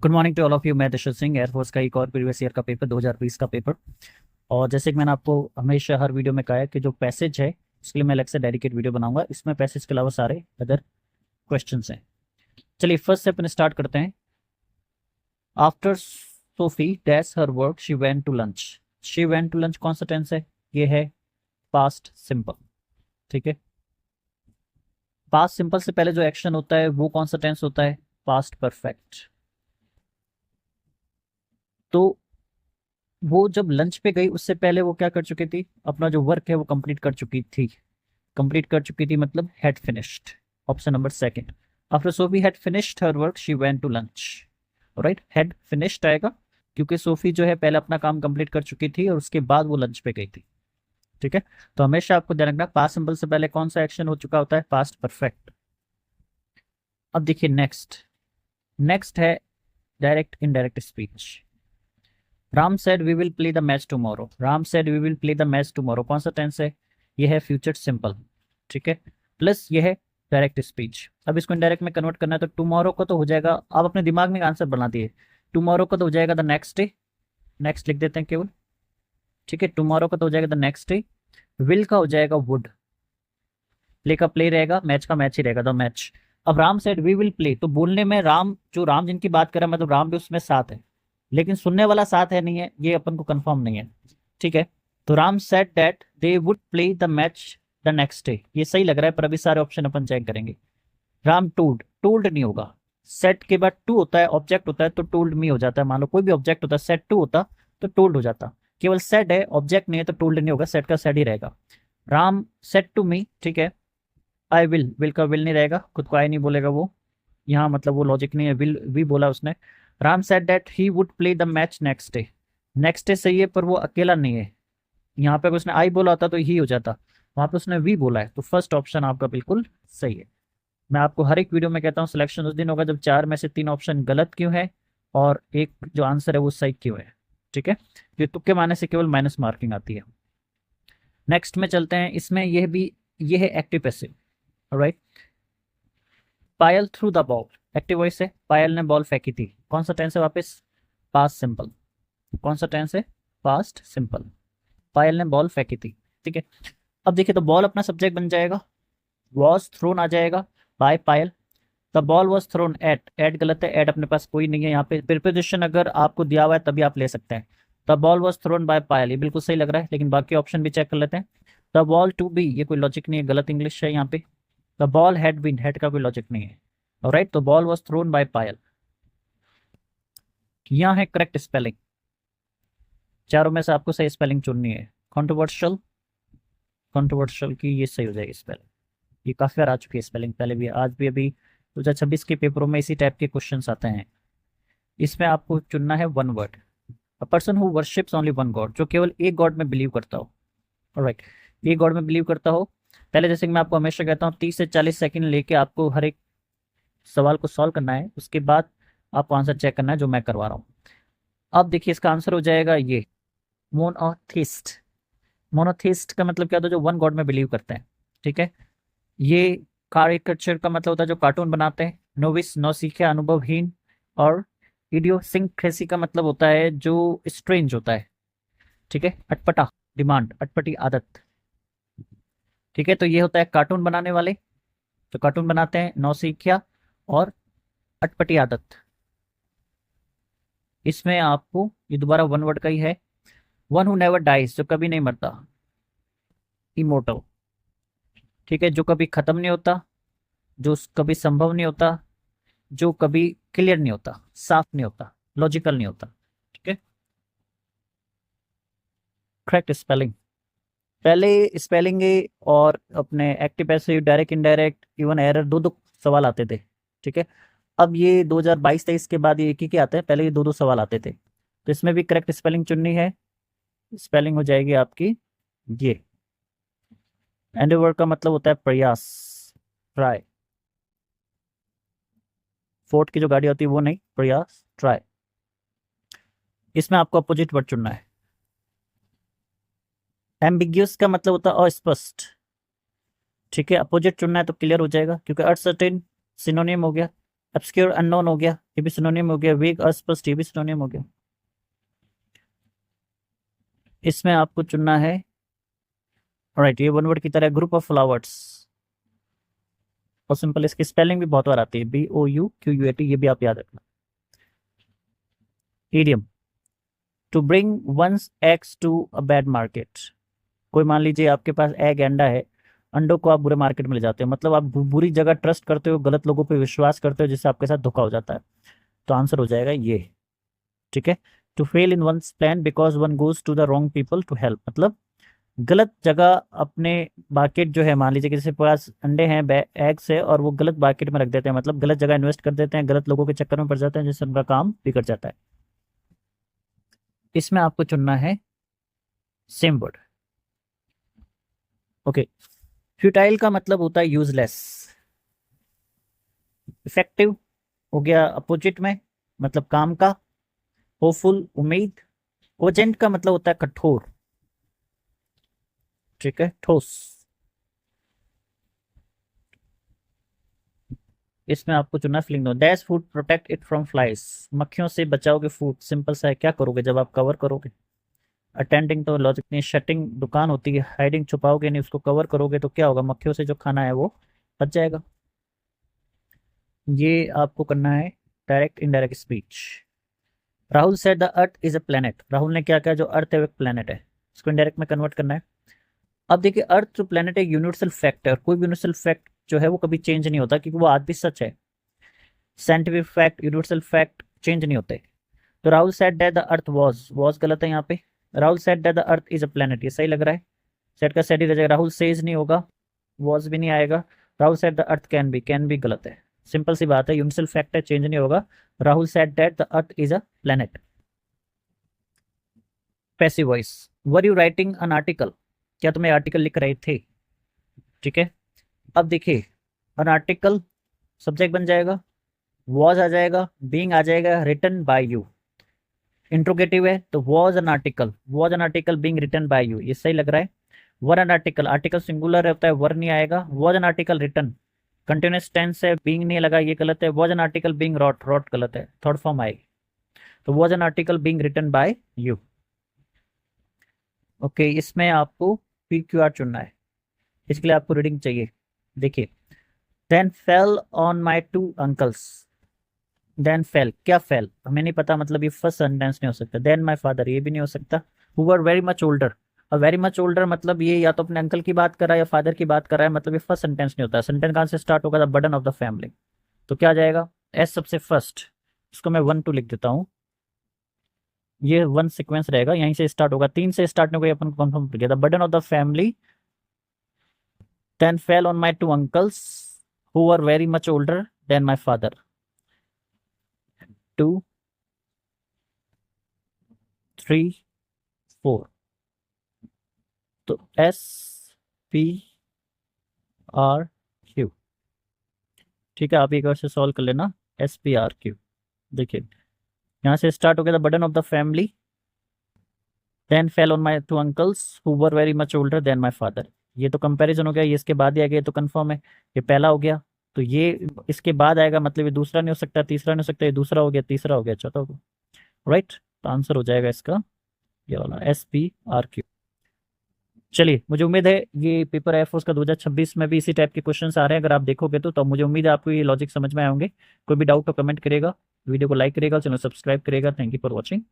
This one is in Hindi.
Good morning to all of you. मैं दिशा सिंह, एयरफोर्स का एक और प्रीवियस ईयर का पेपर 2020 का पेपर। और जैसे कि मैंने आपको हमेशा हर वीडियो में कहा है कि जो पैसेज है उसके लिए मैं अलग से डेडिकेट वीडियो बनाऊंगा। इसमें पैसेज के अलावा सारे अदर क्वेश्चंस हैं। चलिए फर्स्ट से अपन स्टार्ट करते हैं। After Sophie dash her work she went to lunch. She went to lunch कौन सा टेंस है? ये है पास्ट सिंपल। ठीक है, पास्ट सिंपल से पहले जो एक्शन होता है वो कौन सा टेंस होता है? Past perfect. तो वो जब लंच पे गई उससे पहले वो क्या कर चुकी थी? अपना जो वर्क है वो कंप्लीट कर चुकी थी। कंप्लीट कर चुकी थी मतलब had finished. Option number second. After Sophie had finished her work she went to lunch. Right, had finished आएगा क्योंकि सोफी जो है पहले अपना काम कंप्लीट कर चुकी थी और उसके बाद वो लंच पे गई थी। ठीक है, तो हमेशा आपको ध्यान रखना पास्ट सिंपल से पहले कौन सा एक्शन हो चुका होता है? Past perfect. अब देखिए नेक्स्ट। नेक्स्ट है direct indirect speech. Ram said we will play the match tomorrow. Ram said we will play the match tomorrow कौन सा टेंस है? ये है फ्यूचर सिंपल। ठीक है, प्लस ये है डायरेक्ट स्पीच। अब इसको इनडायरेक्ट में कन्वर्ट करना है तो टुमारो को तो हो जाएगा, आप अपने दिमाग में आंसर बना दिए। टुमारो को तो हो जाएगा द नेक्स्ट डे। नेक्स्ट लिख देते हैं केवल। ठीक है, टुमारो का तो हो जाएगा द नेक्स्ट डे। विल का हो जाएगा वुड। प्ले का प्ले रहेगा, मैच का मैच ही रहेगा, द मैच। अब Ram said we will play, तो बोलने में राम, जो राम जिनकी बात कर रहा है मतलब राम भी उसमें साथ है, लेकिन सुनने वाला साथ है नहीं है, ये अपन को कंफर्म नहीं है। ठीक है, तो Ram said that they would play the match the next day, ये सही लग रहा है, पर अभी सारे ऑप्शन अपन चेक करेंगे। राम टोल्ड, टोल्ड नहीं होगा। सेट के बाद टू होता है, ऑब्जेक्ट होता है तो टोल्ड मी हो जाता है। मान लो कोई भी ऑब्जेक्ट होता है, सेट टू होता तो टोल्ड हो जाता। केवल सेट है, ऑब्जेक्ट नहीं है तो टोल्ड नहीं होगा, सेट का सेट ही रहेगा। राम सेट टू मी, ठीक है। आई विल, विल का विल नहीं रहेगा, खुद को आई नहीं बोलेगा वो, यहाँ मतलब वो लॉजिक नहीं है, विल भी बोला उसने। Ram said that he would play the match next day. Next day सही है पर वो अकेला नहीं है, यहाँ पे अगर उसने आई बोला होता तो ही हो जाता, वहां पे उसने वी बोला है, तो फर्स्ट ऑप्शन आपका बिल्कुल सही है। मैं आपको हर एक वीडियो में कहता हूँ सिलेक्शन उस दिन होगा जब चार में से तीन ऑप्शन गलत क्यों है और एक जो आंसर है वो सही क्यों है। ठीक है, ये तुक्के मारने से केवल माइनस मार्किंग आती है। नेक्स्ट में चलते हैं, इसमें यह भी, ये है active passive. Right, Payal through the ball, active voice है, पायल ने बॉल फेंकी थी, कौन सा टेंस है वापस? Past simple. कौन सा टेंस है? Past simple. पायल ने बॉल फेंकी थी। ठीक है, अब देखिए तो बॉल अपना सब्जेक्ट बन जाएगा, वॉज थ्रोन आ जाएगा by Payal. The ball was thrown at गलत है, एट अपने पास कोई नहीं है, यहाँ पे प्रिपोजिशन अगर आपको दिया हुआ है तभी आप ले सकते हैं। The ball was thrown by Payal, ये बिल्कुल सही लग रहा है, लेकिन बाकी ऑप्शन भी चेक कर लेते हैं। द बॉल टू बी, ये कोई लॉजिक नहीं है, गलत इंग्लिश है यहाँ पे। The ball had been, had का कोई लॉजिक नहीं है। राइट, तो ball was thrown by Payal, यहाँ है करेक्ट स्पेलिंग। चारों में से आपको सही स्पेलिंग चुननी है। कॉन्ट्रोवर्शियल, कॉन्ट्रोवर्शियल की ये सही हो जाएगी स्पेलिंग। ये काफी बार आ चुकी है स्पेलिंग, पहले भी, आज भी, अभी 2026 के पेपरों में इसी टाइप के क्वेश्चन आते हैं। इसमें आपको चुनना है one word. A person who worships only one God, जो केवल एक गॉड में बिलीव करता हो। ऑलराइट, एक गॉड में बिलीव करता हो। पहले जैसे कि मैं आपको हमेशा कहता हूँ 30 से 40 सेकंड लेके आपको हर एक सवाल को सॉल्व करना है, उसके बाद आपको आंसर चेक करना है जो मैं करवा रहा हूँ। अब देखिए इसका आंसर हो जाएगा ये, मोनोथिस्ट। मोनोथिस्ट का मतलब क्या होता है? जो वन गॉड में बिलीव करते हैं। ठीक है, ये कारिकेचर का मतलब होता है जो कार्टून बनाते हैं। नोविस, नौसिखिया, अनुभवहीन। और इडियोसिंक्रेसी का मतलब होता है जो स्ट्रेंज होता है। ठीक है, अटपटा, डिमांड, अटपटी आदत। ठीक है, तो ये होता है कार्टून बनाने वाले, जो कार्टून बनाते हैं, नौसिखिया और अटपटी आदत। इसमें आपको ये दोबारा वन वर्ड का ही है। वन हु नेवर डाइज, जो कभी नहीं मरता, इमोर्टल। ठीक है, जो कभी खत्म नहीं होता, जो कभी संभव नहीं होता, जो कभी क्लियर नहीं होता, साफ नहीं होता, लॉजिकल नहीं होता। ठीक है, करेक्ट स्पेलिंग। पहले स्पेलिंग और अपने active passive, direct indirect, even error, दो दो सवाल आते थे। ठीक है, अब ये 2022-23 के बाद ये एक ही आते हैं, पहले ये दो दो सवाल आते थे। तो इसमें भी करेक्ट स्पेलिंग चुननी है। स्पेलिंग हो जाएगी आपकी ये, एंडेवर का मतलब होता है प्रयास, ट्राई। फोर्ट की जो गाड़ी होती है वो नहीं, प्रयास, ट्राई। इसमें आपको अपोजिट वर्ड चुनना है। एम्बिग्यूस का मतलब होता है अस्पष्ट। ठीक है, अपोजिट चुनना है तो क्लियर हो जाएगा, क्योंकि अनसर्टेन सिनोनिम हो गया। ऑब्सक्योर अननोन हो गया, ये भी सिनोनिम हो गया। वेग अस्पष्ट, ये भी सिनोनिम हो गया। इसमें आपको चुनना है, राइट, ये वन वर्ड की तरह ग्रुप ऑफ फ्लावर्स। और सिंपल, इसकी स्पेलिंग भी बहुत बार आती है, BOUQUAT, ये भी आप याद रखना। Idiom, to bring one's eggs to a bad market. कोई मान लीजिए आपके पास एग अंडा है, अंडों को आप बुरे मार्केट में ले जाते हो, मतलब आप बुरी जगह ट्रस्ट करते हो, गलत लोगों पे विश्वास करते हो, जिससे आपके साथ धोखा हो जाता है। तो आंसर हो जाएगा ये, ठीक है। To fail in one's plan because one goes to the wrong people to help, मतलब गलत जगह अपने मार्केट जो है, मान लीजिए किसी के पास अंडे हैं, एग्स है, और वो गलत मार्केट में रख देते हैं, मतलब गलत जगह इन्वेस्ट कर देते हैं, गलत लोगों के चक्कर में पड़ जाते हैं, जिससे उनका काम बिगड़ जाता है। इसमें आपको चुनना है सेम वर्ड। ओके, फ्यूटाइल का मतलब होता है यूजलेस। इफेक्टिव हो गया अपोजिट में, मतलब काम का। होपफुल, उम्मीद। कोजेंट का मतलब होता है कठोर, ठीक है, ठोस। इसमें आपको चुनना फिलिंग दो। Dash food protect it from flies, मक्खियों से बचाओगे फूड। सिंपल सा है, क्या करोगे जब आप कवर करोगे। अटेंडिंग तो लॉजिक नहीं, शटिंग दुकान होती है, हाइडिंग छुपाओगे नहीं, उसको कवर करोगे तो क्या होगा, मक्खियों से जो खाना है वो बच जाएगा। ये आपको करना है direct indirect speech. Rahul said the earth is a planet, Rahul ने क्या कहा, जो अर्थ है वो एक प्लेनेट है, इसको इनडायरेक्ट में कन्वर्ट करना है। अब देखिए, अर्थ जो प्लेनेट है यूनिवर्सल फैक्ट है, और कोई भी यूनिवर्सल फैक्ट जो है वो कभी चेंज नहीं होता, क्योंकि वो आज भी सच है। Scientific fact, universal fact change नहीं होते। तो Rahul said that the earth was गलत है यहाँ पे। Rahul said that the earth is a planet, ये सही लग रहा है। सेट का सेट ही रह जाएगा, राहुल सेज नहीं होगा, वॉज भी नहीं आएगा। Rahul said the earth can be गलत है। सिंपल सी बात है, यूनिवर्सल फैक्ट है, चेंज नहीं होगा। Rahul said that the earth is a planet. Passive voice, were you writing an article, क्या तुम आर्टिकल लिख रहे थे, ठीक है। अब देखिए, एन आर्टिकल सब्जेक्ट बन जाएगा, वॉज आ जाएगा, बीइंग आ जाएगा, रिटन बाय यू। इंट्रोगेटिव है तो was an article being written by you, ये सही लग रहा है। Were an article, article singular होता है, वर नहीं आएगा। Was an article written, continuous tense है, बीइंग नहीं लगा, ये गलत है। Was an article being wrote गलत है, थर्ड फॉर्म आएगी। तो was an article being written by you. Okay, इसमें आपको PQR चुनना है, इसके लिए आपको रीडिंग चाहिए। देखिए, then fell on my two uncles. Then fell, क्या फेल हमें नहीं पता, मतलब ये फर्स्ट सेंटेंस नहीं हो सकता। देन माई फादर, ये भी नहीं हो सकता। Who were very much older, और वेरी मच ओल्डर मतलब ये या तो अपने अंकल की बात कर रहा है या फादर की बात कर रहा है, मतलब ये फर्स्ट सेंटेंस नहीं होता। सेंटेंस कहाँ से स्टार्ट होगा, the burden of the family. तो क्या आ जाएगा, एस सबसे फर्स्ट, इसको मैं 1 2 लिख देता हूँ। ये 1 सीक्वेंस रहेगा, यहीं से स्टार्ट होगा, 3 से स्टार्ट नहीं होगा, अपन कंफर्म कर गया। The burden of the family, then fell on my two uncles who were very much older than my father. 2 3 4, तो SPRQ, ठीक है। आप एक बार से सॉल्व कर लेना, SPRQ। देखिए, यहाँ से स्टार्ट हो गया, the burden of the family, then fell on my two uncles who were very much older than my father. ये तो कंपैरिजन हो गया, ये इसके बाद ही आ गया, तो कंफर्म है, ये पहला हो गया। तो ये इसके बाद आएगा, मतलब ये दूसरा नहीं हो सकता, तीसरा नहीं हो सकता, ये दूसरा हो गया, तीसरा हो गया, चौथा हो गया, राइट। तो आंसर हो जाएगा इसका ये वाला, SPRQ। चलिए, मुझे उम्मीद है ये पेपर एयरफोर्स का 2026 में भी इसी टाइप के क्वेश्चंस आ रहे हैं, अगर आप देखोगे तो मुझे उम्मीद है आपको ये लॉजिक समझ में आए होंगे। कोई भी डाउट तो कमेंट करेगा, वीडियो को लाइक करेगा, चैनल सब्सक्राइब करेगा। Thank you for watching.